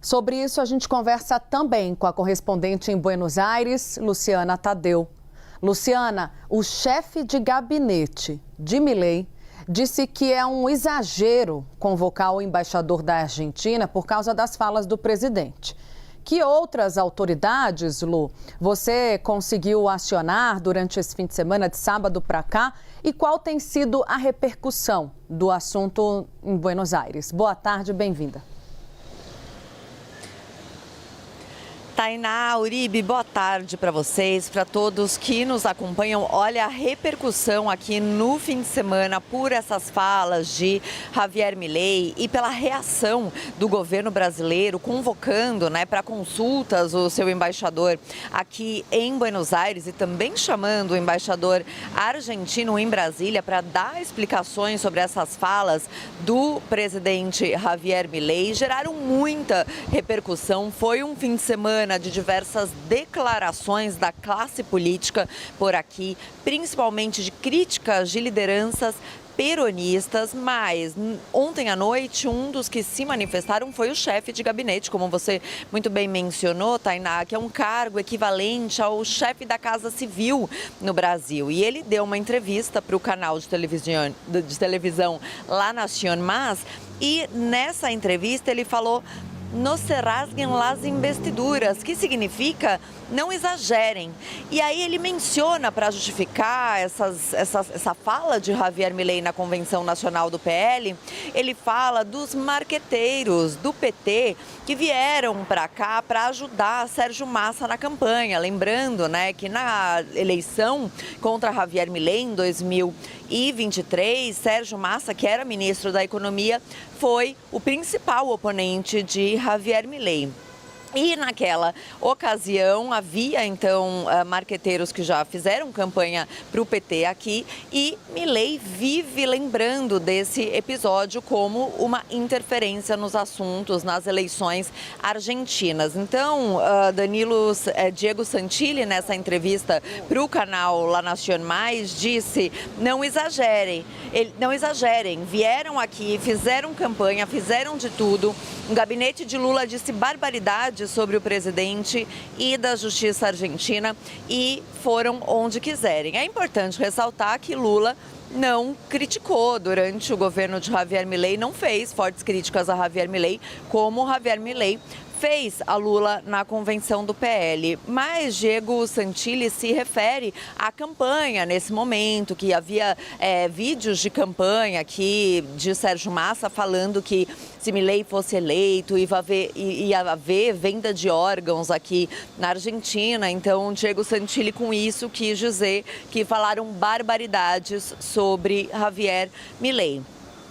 Sobre isso, a gente conversa também com a correspondente em Buenos Aires, Luciana Tadeu. Luciana, o chefe de gabinete de Milei disse que é um exagero convocar o embaixador da Argentina por causa das falas do presidente. Que outras autoridades, Lu, você conseguiu acionar durante esse fim de semana, de sábado para cá? E qual tem sido a repercussão do assunto em Buenos Aires? Boa tarde, bem-vinda. Tainá, Uribe, boa tarde para vocês, para todos que nos acompanham. Olha a repercussão aqui no fim de semana por essas falas de Javier Milei e pela reação do governo brasileiro convocando, para consultas o seu embaixador aqui em Buenos Aires e também chamando o embaixador argentino em Brasília para dar explicações sobre essas falas do presidente Javier Milei. Geraram muita repercussão. Foi um fim de semana de diversas declarações da classe política por aqui, principalmente de críticas de lideranças peronistas, mas ontem à noite um dos que se manifestaram foi o chefe de gabinete, como você muito bem mencionou, Tainá, que é um cargo equivalente ao chefe da Casa Civil no Brasil. E ele deu uma entrevista para o canal de televisão La Nación Más e nessa entrevista ele falou: "No se rasguem las investiduras", que significa não exagerem. E aí ele menciona, para justificar essa fala de Javier Milei na Convenção Nacional do PL, ele fala dos marqueteiros do PT que vieram para cá para ajudar Sérgio Massa na campanha. Lembrando, que na eleição contra Javier Milei em 2023, Sérgio Massa, que era ministro da Economia, foi o principal oponente de Javier Milei. E naquela ocasião havia então marqueteiros que já fizeram campanha para o PT aqui e Milei vive lembrando desse episódio como uma interferência nos assuntos, nas eleições argentinas. Então, Diego Santilli, nessa entrevista para o canal La Nación Mais, disse: não exagerem, vieram aqui, fizeram campanha, fizeram de tudo. O gabinete de Lula disse barbaridades sobre o presidente e da justiça argentina e foram onde quiserem. É importante ressaltar que Lula não criticou durante o governo de Javier Milei, não fez fortes críticas a Javier Milei, como Javier Milei fez a Lula na convenção do PL. Mas Diego Santilli se refere à campanha nesse momento, que havia vídeos de campanha aqui de Sérgio Massa falando que se Milei fosse eleito ia haver venda de órgãos aqui na Argentina. Então, Diego Santilli com isso quis dizer que falaram barbaridades sobre Javier Milei.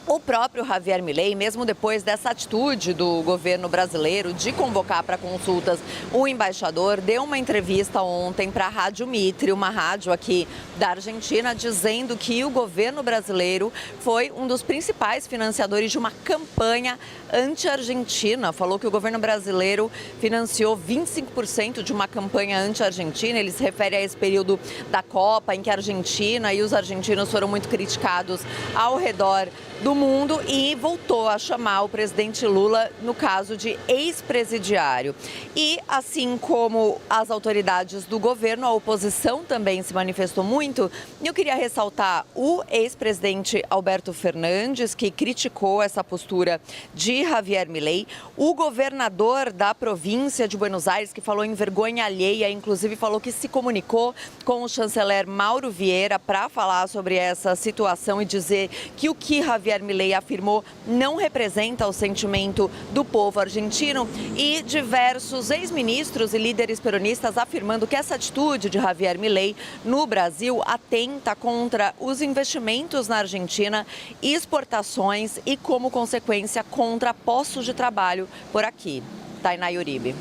O próprio Javier Milei, mesmo depois dessa atitude do governo brasileiro de convocar para consultas o embaixador, deu uma entrevista ontem para a Rádio Mitre, uma rádio aqui da Argentina, dizendo que o governo brasileiro foi um dos principais financiadores de uma campanha anti-argentina. Falou que o governo brasileiro financiou 25% de uma campanha anti-argentina. Ele se refere a esse período da Copa, em que a Argentina e os argentinos foram muito criticados ao redor do mundo, e voltou a chamar o presidente Lula no caso de ex-presidiário. E assim como as autoridades do governo, a oposição também se manifestou muito. Eu queria ressaltar o ex-presidente Alberto Fernandes, que criticou essa postura de Javier Milei, o governador da província de Buenos Aires, que falou em vergonha alheia, inclusive falou que se comunicou com o chanceler Mauro Vieira para falar sobre essa situação e dizer que o que Javier Milei afirmou não representa o sentimento do povo argentino, e diversos ex-ministros e líderes peronistas afirmando que essa atitude de Javier Milei no Brasil atenta contra os investimentos na Argentina, exportações e, como consequência, contra postos de trabalho por aqui. Tainá Uribe.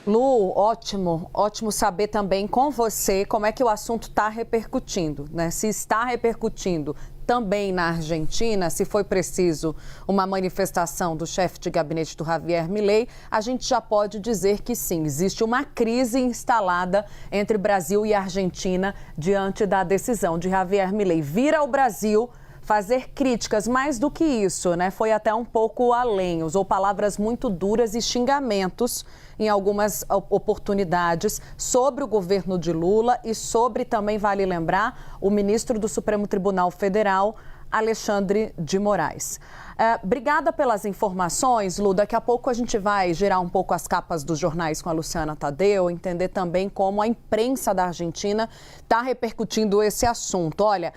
Lu, ótimo saber também com você como é que o assunto está repercutindo, Se está repercutindo também na Argentina, se foi preciso uma manifestação do chefe de gabinete do Javier Milei, a gente já pode dizer que sim, existe uma crise instalada entre Brasil e Argentina diante da decisão de Javier Milei vir ao Brasil fazer críticas. Mais do que isso, né? Foi até um pouco além. Usou palavras muito duras e xingamentos em algumas oportunidades sobre o governo de Lula e sobre, também vale lembrar, o ministro do Supremo Tribunal Federal, Alexandre de Moraes. Obrigada pelas informações, Lu. Daqui a pouco a gente vai girar um pouco as capas dos jornais com a Luciana Tadeu, entender também como a imprensa da Argentina está repercutindo esse assunto. Olha,